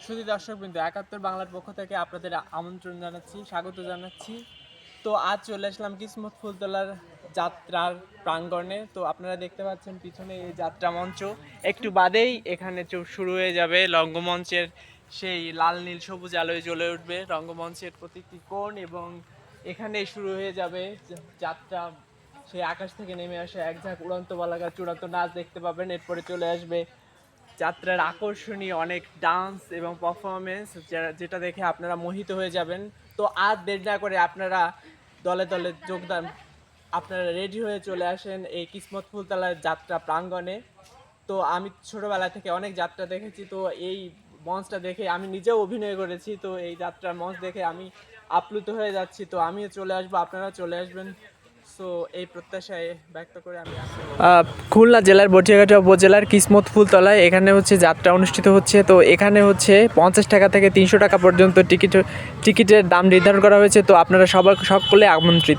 শুধু দর্শকবৃন্দ, একাত্তর বাংলার পক্ষ থেকে আপনাদের আমন্ত্রণ জানাচ্ছি, স্বাগত জানাচ্ছি। তো আজ চলে আসলাম কিসমত ফুলতলার যাত্রার প্রাঙ্গণে। তো আপনারা দেখতে পাচ্ছেন পিছনে এই যাত্রা মঞ্চ, একটু বাদেই এখানে শুরু হয়ে যাবে রঙ্গমঞ্চের সেই লাল নীল সবুজ আলোয় জ্বলে উঠবে রঙ্গমঞ্চের প্রতিটি কোণ, এবং এখানে শুরু হয়ে যাবে যাত্রা। সেই আকাশ থেকে নেমে আসে এক ঝাঁক উড়ন্ত বলাকা চূড়ান্ত নাচ দেখতে পাবেন। এরপরে চলে আসবে যাত্রার আকর্ষণীয় অনেক ডান্স এবং পারফরমেন্স, যেটা দেখে আপনারা মোহিত হয়ে যাবেন। তো আর দেরি না করে আপনারা দলে দলে যোগদান, আপনারা রেডি হয়ে চলে আসেন এই কিসমত ফুলতলার যাত্রা প্রাঙ্গণে। তো আমি ছোটোবেলা থেকে অনেক যাত্রা দেখেছি, তো এই মঞ্চটা দেখে আমি নিজেও অভিনয় করেছি। তো এই যাত্রার মঞ্চ দেখে আমি আপ্লুত হয়ে যাচ্ছি। তো আমিও চলে আসবো, আপনারা চলে আসবেন। সো এই প্রত্যাশায় ব্যক্ত করে আমি খুলনা জেলার বটিয়াঘাটা উপজেলার কিসমত ফুলতলায় এখানে হচ্ছে যাত্রা অনুষ্ঠিত হচ্ছে। তো এখানে হচ্ছে 50 টাকা থেকে 300 টাকা পর্যন্ত টিকিটের দাম নির্ধারণ করা হয়েছে। তো আপনারা সকলে আমন্ত্রিত।